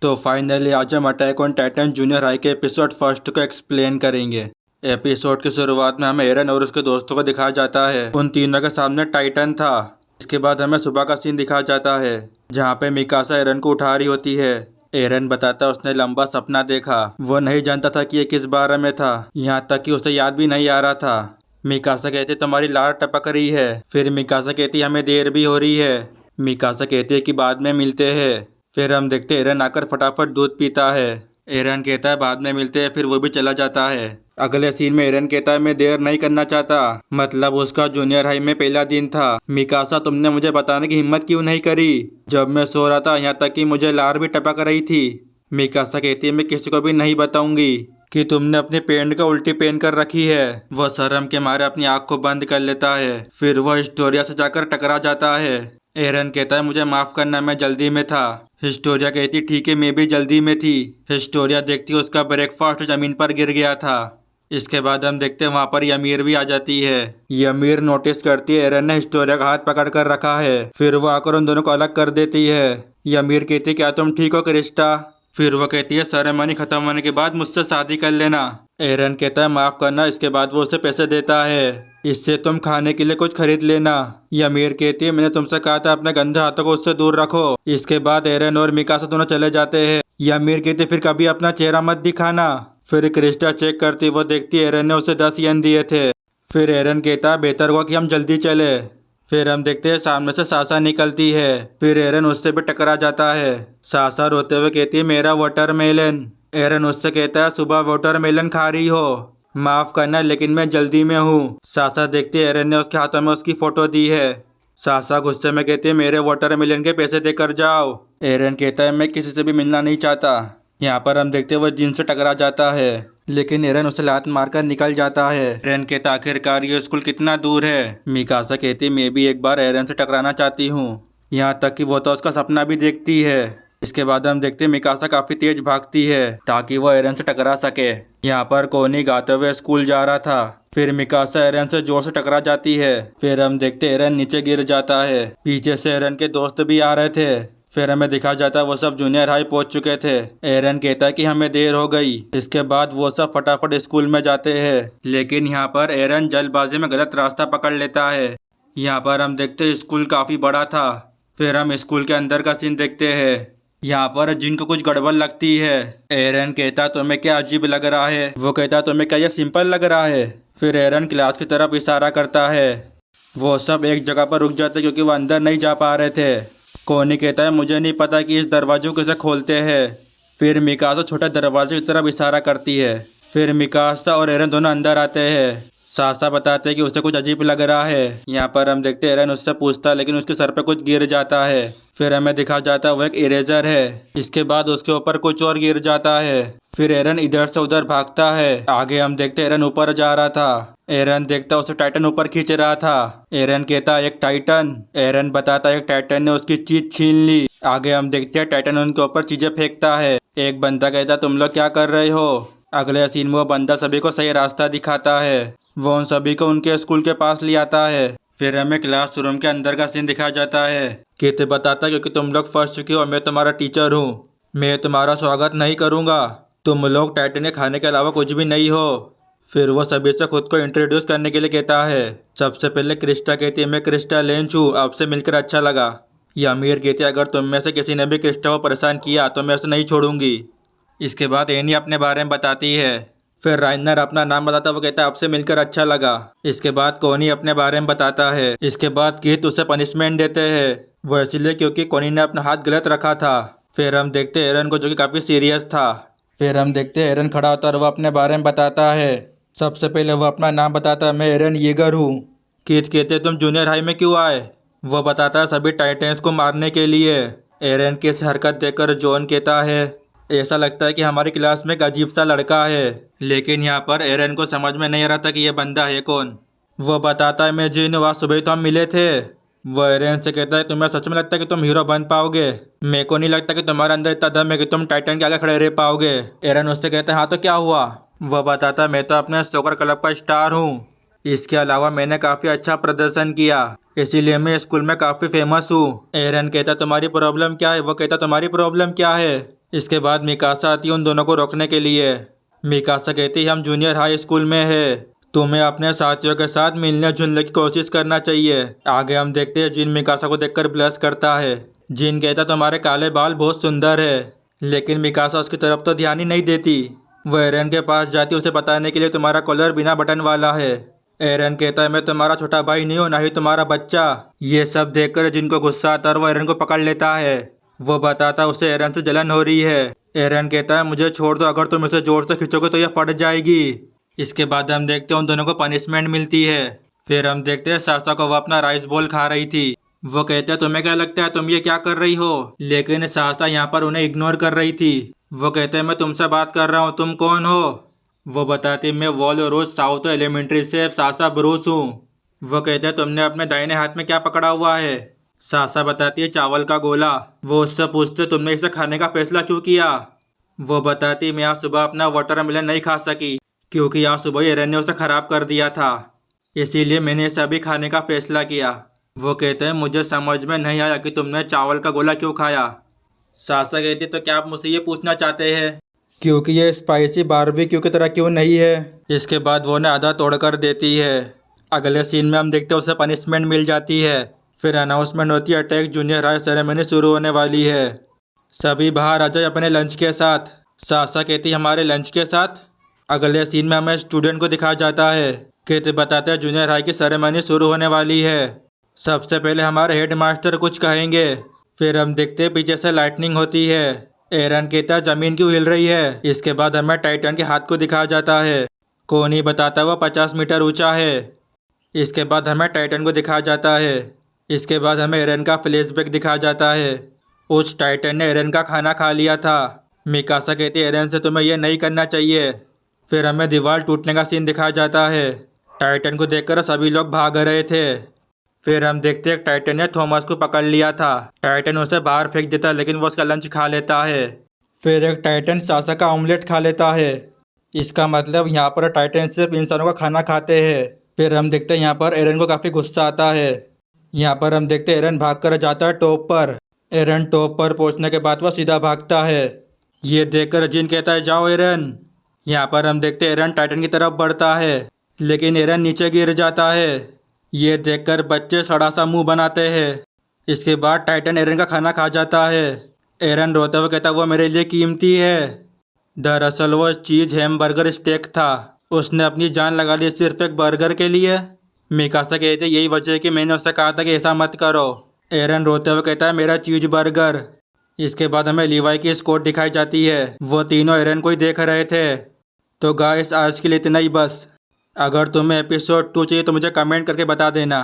तो फाइनली आज हम attack on Titan junior high के एपिसोड फर्स्ट को एक्सप्लेन करेंगे। एपिसोड की शुरुआत में हमें एरन और उसके दोस्तों को दिखाया जाता है। उन तीनों के सामने टाइटन था। इसके बाद हमें सुबह का सीन दिखाया जाता है जहाँ पे मिकासा एरन को उठा रही होती है। एरन बताता है उसने लंबा सपना देखा। वो नहीं जानता था कि ये किस बारे में था, यहाँ तक कि उसे याद भी नहीं आ रहा था। मिकासा कहती तुम्हारी लार टपक रही है। फिर मिकासा कहती हमें देर भी हो रही है। मिकासा कहती है कि बाद में मिलते हैं। फिर हम देखते एरन आकर फटाफट दूध पीता है। एरन कहता है बाद में मिलते हैं, फिर वो भी चला जाता है। अगले सीन में एरन कहता है मैं देर नहीं करना चाहता। मतलब उसका जूनियर हाई में पहला दिन था। मिकासा तुमने मुझे बताने की हिम्मत क्यों नहीं करी जब मैं सो रहा था, यहाँ तक कि मुझे लार भी टपक रही थी। मिकासा कहती है मैं किसी को भी नहीं बताऊंगी कि तुमने अपनी पैंट का उल्टी पहन कर रखी है। वह शर्म के मारे अपनी आँख को बंद कर लेता है। फिर वह हिस्टोरिया से जाकर टकरा जाता है। एरन कहता है मुझे माफ करना, मैं जल्दी में था। हिस्टोरिया कहती ठीक है मैं भी जल्दी में थी। हिस्टोरिया देखती उसका ब्रेकफास्ट जमीन पर गिर गया था। इसके बाद हम देखते हैं वहाँ पर यमीर भी आ जाती है। यमीर नोटिस करती है एरन ने हिस्टोरिया का हाथ पकड़ कर रखा है। फिर वो आकर उन दोनों को अलग कर देती है। यमीर कहती है क्या तुम ठीक हो क्रिस्टा? फिर वो कहती है सेरेमनी खत्म होने के बाद मुझसे शादी कर लेना। एरन कहता है माफ करना। इसके बाद वो उसे पैसे देता है, इससे तुम खाने के लिए कुछ खरीद लेना। यमीर कहती है मैंने तुमसे कहा था अपने गंदे हाथों को उससे दूर रखो। इसके बाद एरन और मिकासा दोनों चले जाते हैं। यमीर कहती फिर कभी अपना चेहरा मत दिखाना। फिर क्रिस्टा चेक करती वो देखती एरन ने उसे 10 येन दिए थे। फिर एरन कहता बेहतर हुआ कि हम जल्दी चले। फिर हम देखते हैं सामने से सासा निकलती है। फिर एरन उससे भी टकरा जाता है। सासा रोते हुए कहती है मेरा वाटरमेलन। एरन उससे कहता है सुबह वाटरमेलन खा रही हो, माफ करना लेकिन मैं जल्दी में हूँ। सासा देखती है एरन ने उसके हाथों में उसकी फोटो दी है। सासा गुस्से में कहती है मेरे वाटरमेलन के पैसे देकर जाओ। एरन कहता है मैं किसी से भी मिलना नहीं चाहता। यहाँ पर हम देखते हैं वो जिन से टकरा जाता है, लेकिन एरन उसे लात मारकर निकल जाता है। एरन कहता आखिरकार ये स्कूल कितना दूर है? मिकासा कहती मैं भी एक बार एरन से टकराना चाहती हूँ, यहाँ तक कि वो तो उसका सपना भी देखती है। इसके बाद हम देखते हैं मिकासा काफी तेज भागती है ताकि वो एरन से टकरा सके। यहाँ पर कोनी गाते हुए स्कूल जा रहा था। फिर मिकासा एरन से जोर से टकरा जाती है। फिर हम देखते एरन नीचे गिर जाता है। पीछे से एरन के दोस्त भी आ रहे थे। फिर हमें दिखा जाता है वो सब जूनियर हाई पहुंच चुके थे। एरन कहता है कि हमें देर हो गई। इसके बाद वो सब फटाफट स्कूल में जाते हैं, लेकिन यहाँ पर एरन जल्दबाजी में गलत रास्ता पकड़ लेता है। यहाँ पर हम देखते हैं स्कूल काफी बड़ा था। फिर हम स्कूल के अंदर का सीन देखते हैं। यहाँ पर जिनको कुछ गड़बड़ लगती है। एरन कहता तुम्हें क्या अजीब लग रहा है? वो कहता तुम्हें क्या यह सिंपल लग रहा है? फिर एरन क्लास की तरफ इशारा करता है। वो सब एक जगह पर रुक जाते क्योंकि वो अंदर नहीं जा पा रहे थे। कोनी कहता है मुझे नहीं पता कि इस दरवाजे को कैसे खोलते हैं। फिर मिकासा छोटे दरवाजे की तरफ इशारा करती है। फिर मिकासा और एरन दोनों अंदर आते हैं। सासा बताते हैं कि उसे कुछ अजीब लग रहा है। यहाँ पर हम देखते हैं एरन उससे पूछता है लेकिन उसके सर पे कुछ गिर जाता है। फिर हमें दिखा जाता है वो एक इरेजर है। इसके बाद उसके ऊपर कुछ और गिर जाता है। फिर एरन इधर से उधर भागता है। आगे हम देखते हैं एरन ऊपर जा रहा था। एरन देखता उसे टाइटन ऊपर खींच रहा था। एरन कहता एक टाइटन। एरन बताता एक टाइटन ने उसकी चीज छीन ली। आगे हम देखते हैं टाइटन उनके ऊपर चीजें फेंकता है। एक बंदा कहता तुम लोग क्या कर रहे हो? अगले सीन में वो बंदा सभी को सही रास्ता दिखाता है। वो उन सभी को उनके स्कूल के पास ले आता है। फिर हमें क्लासरूम के अंदर का सीन दिखाया जाता है। कित बताता क्योंकि तुम लोग फर्स्ट चुके हो, मैं तुम्हारा टीचर हूँ, मैं तुम्हारा स्वागत नहीं करूँगा। तुम लोग टाइटन के खाने के अलावा कुछ भी नहीं हो। फिर वो सभी से खुद को इंट्रोड्यूस करने के लिए कहता है। सबसे पहले क्रिस्टा कहती है मैं क्रिस्टा लेंच हूँ, आपसे मिलकर अच्छा लगा। यमीर कहती है अगर तुम में से किसी ने भी क्रिस्टा को परेशान किया तो मैं उसे नहीं छोड़ूंगी। इसके बाद एनी अपने बारे में बताती है। फिर राइनर अपना नाम बताता है, वो कहता है आपसे मिलकर अच्छा लगा। इसके बाद कोनी अपने बारे में बताता है। इसके बाद कीथ उसे पनिशमेंट देते हैं, वो इसलिए क्योंकि कोनी ने अपना हाथ गलत रखा था। फिर हम देखते हैं एरन को जो कि काफ़ी सीरियस था। फिर हम देखते हैं एरन खड़ा होता है और वो अपने बारे में बताता है। सबसे पहले वो अपना नाम बताता है, मैं एरन येगर हूँ। कीथ कहते तुम जूनियर हाई में क्यों आए? वो बताता है सभी टाइटन्स को मारने के लिए। एरन की इस हरकत देखकर जॉन कहता है ऐसा लगता है कि हमारी क्लास में एक अजीब सा लड़का है। लेकिन यहाँ पर एरन को समझ में नहीं आ रहा था कि यह बंदा है कौन। वो बताता है मैं जिन आज सुबह तो हम मिले थे। वो एरन से कहता है तुम्हें सच में लगता है कि तुम हीरो बन पाओगे? मेरे को नहीं लगता कि तुम्हारे अंदर इतना दम है कि तुम टाइटन के आगे खड़े रह पाओगे। एरन उससे कहता है हाँ तो क्या हुआ? वो बताता है मैं तो अपने सोकर क्लब का स्टार हूँ, इसके अलावा मैंने काफ़ी अच्छा प्रदर्शन किया, इसीलिए मैं स्कूल में काफ़ी फेमस हूँ। एरन कहता तुम्हारी प्रॉब्लम क्या है? वो कहता तुम्हारी प्रॉब्लम क्या है? इसके बाद मिकासा आती है उन दोनों को रोकने के लिए। मिकासा कहती है हम जूनियर हाई स्कूल में है, तुम्हें अपने साथियों के साथ मिलने जुलने की कोशिश करना चाहिए। आगे हम देखते हैं जिन मिकासा को देखकर ब्लश करता है। जिन कहता तुम्हारे काले बाल बहुत सुंदर है, लेकिन मिकासा उसकी तरफ तो ध्यान ही नहीं देती। वो एरन के पास जाती उसे बताने के लिए तुम्हारा कॉलर बिना बटन वाला है। एरन कहता है मैं तुम्हारा छोटा भाई नहीं हूँ, ना ही तुम्हारा बच्चा। ये सब देखकर जिनको गुस्सा आता है वो एरन को पकड़ लेता है। वो बताता उसे एरन से जलन हो रही है। एरन कहता है मुझे छोड़ दो, अगर तुम इसे जोर से खींचोगे तो यह फट जाएगी। इसके बाद हम देखते हैं उन दोनों को पनिशमेंट मिलती है। फिर हम देखते हैं सासा को वो अपना राइस बॉल खा रही थी। वो कहते हैं तुम्हें क्या लगता है तुम ये क्या कर रही हो, लेकिन सासा यहाँ पर उन्हें इग्नोर कर रही थी। वो कहते हैं मैं तुमसे बात कर रहा हूँ, तुम कौन हो। वो बताती मैं वॉल रोज साउथ एलिमेंट्री से सासा ब्रूस हूँ। वो कहते हैं तुमने अपने दाहिने हाथ में क्या पकड़ा हुआ है। सासा बताती है चावल का गोला। वो उससे पूछते तुमने इसे खाने का फैसला क्यों किया। वो बताती मैं आज सुबह अपना वाटरमेलन नहीं खा सकी क्योंकि आज सुबह एरन ने उसे खराब कर दिया था, इसीलिए मैंने इसे अभी खाने का फैसला किया। वो कहते हैं मुझे समझ में नहीं आया कि तुमने चावल का गोला क्यों खाया। सासा कहती तो क्या आप मुझसे ये पूछना चाहते हैं क्योंकि ये स्पाइसी बारबेक्यू की तरह क्यों नहीं है। इसके बाद वो ने आधा तोड़ कर देती है। अगले सीन में हम देखते हैं उसे पनिशमेंट मिल जाती है। फिर अनाउंसमेंट होती है अटैक जूनियर हाई सेरेमनी शुरू होने वाली है, सभी बाहर आ जाए अपने लंच के साथ। सासा कहती हमारे लंच के साथ। अगले सीन में हमें स्टूडेंट को दिखाया जाता है। कहते बताते हैं जूनियर हाई की सेरेमनी शुरू होने वाली है, सबसे पहले हमारे हेड मास्टर कुछ कहेंगे। फिर हम देखते हैं पीछे से लाइटनिंग होती है। एरन कहता है जमीन क्यों हिल रही है। इसके बाद हमें टाइटन के हाथ को दिखाया जाता है। कोनी बताता वो 50 मीटर ऊंचा है। इसके बाद हमें टाइटन को दिखाया जाता है। इसके बाद हमें एरन का फ्लैशबैक दिखाया जाता है। उस टाइटन ने एरन का खाना खा लिया था। मिकासा कहती है एरन से तुम्हें यह नहीं करना चाहिए। फिर हमें दीवार टूटने का सीन दिखाया जाता है। टाइटन को देखकर सभी लोग भाग रहे थे। फिर हम देखते हैं टाइटन ने थॉमस को पकड़ लिया था। टाइटन उसे बाहर फेंक देता है लेकिन वो उसका लंच खा लेता है। फिर एक टाइटन सासा का ऑमलेट खा लेता है। इसका मतलब यहाँ पर टाइटन सिर्फ इंसानों का खाना खाते हैं। फिर हम देखते हैं यहाँ पर एरन को काफ़ी गुस्सा आता है। यहाँ पर हम देखते हैं एरन भाग कर जाता है टॉप पर। एरन टॉप पर पहुँचने के बाद वह सीधा भागता है। ये देखकर जिन कहता है जाओ एरन। यहाँ पर हम देखते हैं एरन टाइटन की तरफ बढ़ता है लेकिन एरन नीचे गिर जाता है। ये देखकर बच्चे सड़ा सा मुंह बनाते हैं। इसके बाद टाइटन एरन का खाना खा जाता है। एरन रोते हुए कहता वो मेरे लिए कीमती है। दरअसल वो चीज़ हैमबर्गर स्टेक था, उसने अपनी जान लगा ली सिर्फ एक बर्गर के लिए। मिकासा कहते यही वजह है कि मैंने उससे कहा था कि ऐसा मत करो। एरन रोते हुए कहता है मेरा चीज बर्गर। इसके बाद हमें लीवाई की स्क्वाड दिखाई जाती है। वो तीनों एरन को ही देख रहे थे। तो गाइस आज के लिए इतना ही बस। अगर तुम्हें एपिसोड 2 चाहिए तो मुझे कमेंट करके बता देना।